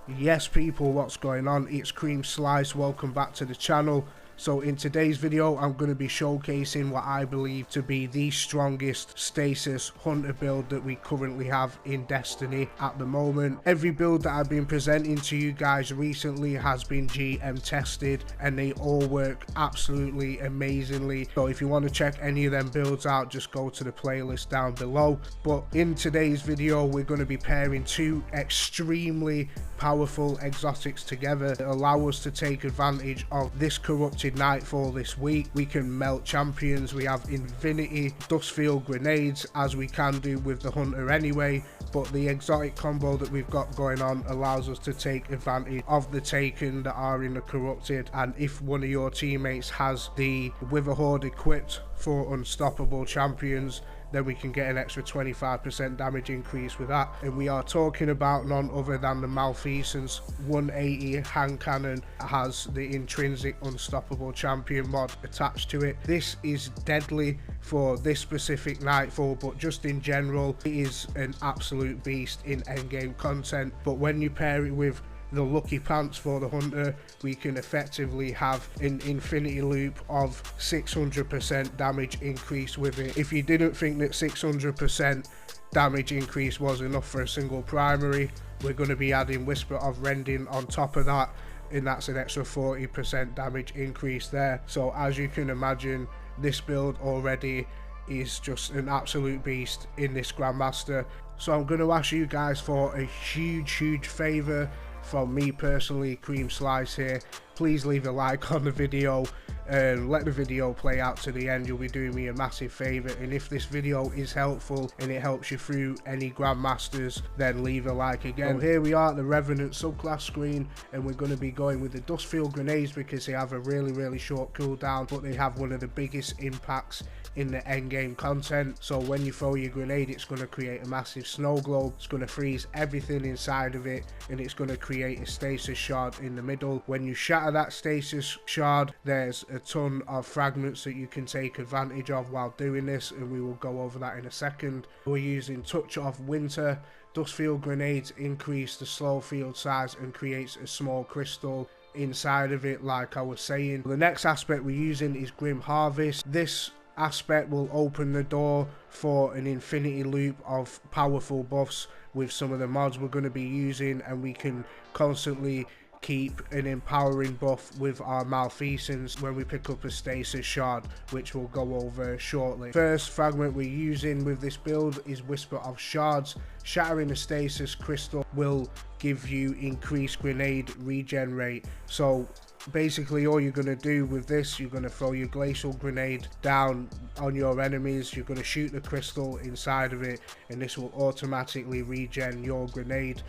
Yes people, what's going on? It's Cream Slice, welcome back to the channel. So in today's video I'm going to be showcasing what I believe to be the strongest stasis hunter build that we currently have in Destiny at the moment. Every build that I've been presenting to you guys recently has been GM tested and they all work absolutely amazingly. So if you want to check any of them builds out, just go to the playlist down below. But in today's video we're going to be pairing two extremely powerful exotics together that allow us to take advantage of this corrupted nightfall this week. We can melt champions, we have infinity dustfield grenades as we can do with the hunter anyway, but the exotic combo that we've got going on allows us to take advantage of the taken that are in the corrupted. And if one of your teammates has the wither horde equipped for unstoppable champions, then we can get an extra 25% damage increase with that. And we are talking about none other than the malfeasance 180 hand cannon. Has the intrinsic unstoppable champion mod attached to it. This is deadly for this specific nightfall, but just in general it is an absolute beast in endgame content. But when you pair it with the lucky pants for the hunter, we can effectively have an infinity loop of 600% damage increase with it. If you didn't think that 600% damage increase was enough for a single primary, we're going to be adding Whisper of Rending on top of that, and that's an extra 40% damage increase there. So as you can imagine, this build already is just an absolute beast in this grandmaster. So I'm going to ask you guys for a huge favor from me personally, Cream Slice here. Please leave a like on the video and let the video play out to the end. You'll be doing me a massive favor, and if this video is helpful and it helps you through any grandmasters, then leave a like again. So here we are at the Revenant subclass screen, and we're going to be going with the dustfield grenades because they have a really short cooldown, but they have one of the biggest impacts in the endgame content. So when you throw your grenade, it's going to create a massive snow globe. It's going to freeze everything inside of it, and it's going to create a stasis shard in the middle. When you shatter that stasis shard, there's a ton of fragments that you can take advantage of while doing this, and we will go over that in a second. We're using Touch of Winter. Dustfield grenades increase the slow field size and creates a small crystal inside of it, like I was saying. The next aspect we're using is Grim Harvest. This aspect will open the door for an infinity loop of powerful buffs with some of the mods we're going to be using, and we can constantly keep an empowering buff with our malfeasance when we pick up a stasis shard, which we'll go over shortly. First fragment we're using with this build is Whisper of Shards. Shattering a stasis crystal will give you increased grenade regen rate. So basically all you're going to do with this, you're going to throw your glacial grenade down on your enemies, you're going to shoot the crystal inside of it, and this will automatically regen your grenade.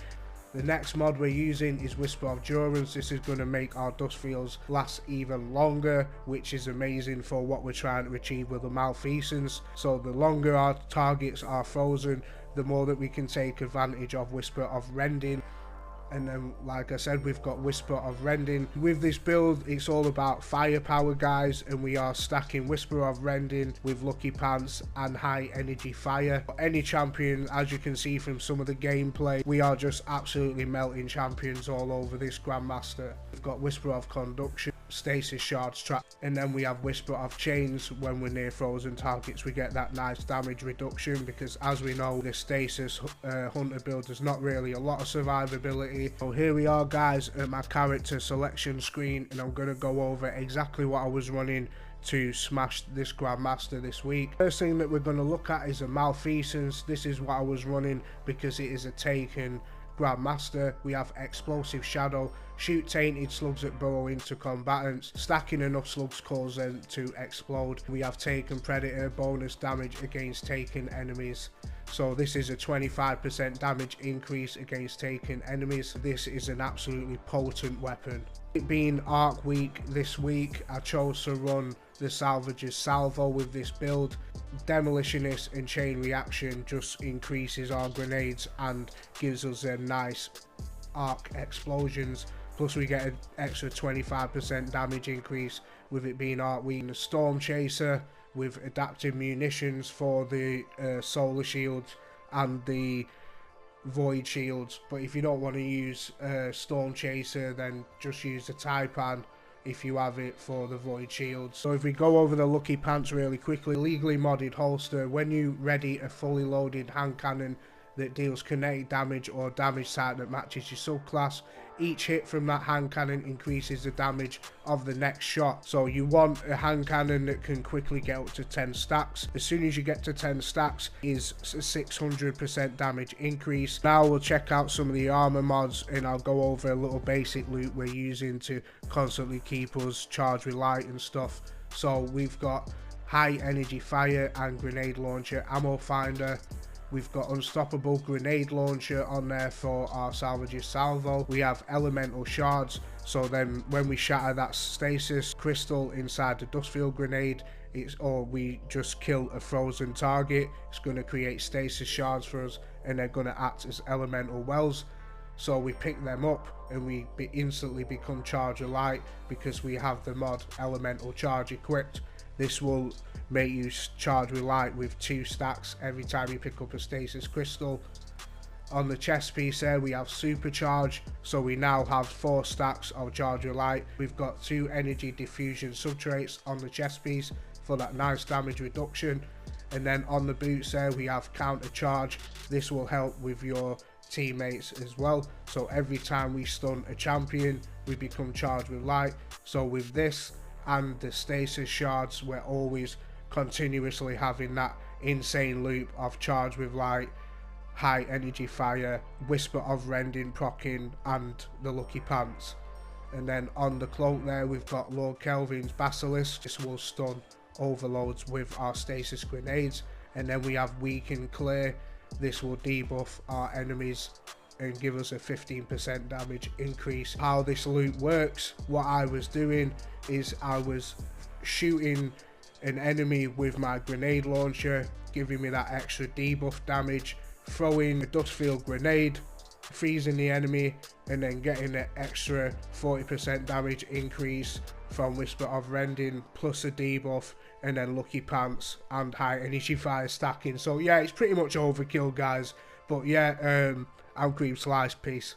The next mod we're using is Whisper of Durance. This is going to make our dust fields last even longer, which is amazing for what we're trying to achieve with the malfeasance. So the longer our targets are frozen, the more that we can take advantage of Whisper of Rending. And then, like I said, we've got Whisper of Rending. With this build, it's all about firepower, guys, and we are stacking Whisper of Rending with Lucky Pants and High Energy Fire. Any champion, as you can see from some of the gameplay, we are just absolutely melting champions all over this grandmaster. We've got Whisper of Conduction, Stasis Shards Trap, and then we have Whisper of Chains. When we're near frozen targets, we get that nice damage reduction, because as we know, the Stasis hunter build is not really a lot of survivability. So here we are, guys, at my character selection screen, and I'm going to go over exactly what I was running to smash this grandmaster this week. First thing that we're going to look at is a malfeasance. This is what I was running because it is a taken grandmaster. We have Explosive Shadow. Shoot tainted slugs that burrow into combatants. Stacking enough slugs cause them to explode. We have Taken Predator. Bonus damage against taken enemies. So this is a 25% damage increase against taken enemies. This is an absolutely potent weapon. It being Arc Week this week, I chose to run the Salvager's Salvo with this build. Demolitionist and Chain Reaction just increases our grenades and gives us a nice arc explosions. Plus we get an extra 25% damage increase with it being Arc Week. The Storm Chaser with adaptive munitions for the solar shields and the void shields, but if you don't want to use storm chaser, then just use the taipan if you have it for the void shields. So if we go over the lucky pants really quickly, legally modded holster. When you ready a fully loaded hand cannon that deals kinetic damage or damage type that matches your subclass, each hit from that hand cannon increases the damage of the next shot. So you want a hand cannon that can quickly get up to 10 stacks. As soon as you get to 10 stacks is a 600% damage increase. Now we'll check out some of the armor mods, and I'll go over a little basic loot we're using to constantly keep us charged with light and stuff. So we've got high energy fire and grenade launcher ammo finder. We've got unstoppable grenade launcher on there for our salvage's salvo. We have elemental shards, so then when we shatter that stasis crystal inside the dustfield grenade, or we just kill a frozen target, it's going to create stasis shards for us, and they're going to act as elemental wells. So we pick them up and we instantly become charged with light because we have the mod elemental charge equipped. This will make you charge with light with 2 stacks every time you pick up a stasis crystal. On the chest piece there we have supercharge, so we now have 4 stacks of charge with light. We've got 2 energy diffusion subtraits on the chest piece for that nice damage reduction, and then on the boots there we have counter charge. This will help with your teammates as well, so every time we stun a champion we become charged with light. So with this and the stasis shards, we're always continuously having that insane loop of charge with light, high energy fire, whisper of rending proccing, and the lucky pants. And then on the cloak there we've got Lord Kelvin's basilisk. This will stun overloads with our stasis grenades. And then we have weaken clear. This will debuff our enemies and give us a 15% damage increase. How this loot works, what I was doing is I was shooting an enemy with my grenade launcher, giving me that extra debuff damage, throwing a dustfield grenade, freezing the enemy, and then getting an extra 40% damage increase from whisper of rending plus a debuff, and then lucky pants and high energy fire stacking. So yeah, it's pretty much overkill guys, but yeah, I'm Cream Slice, peace.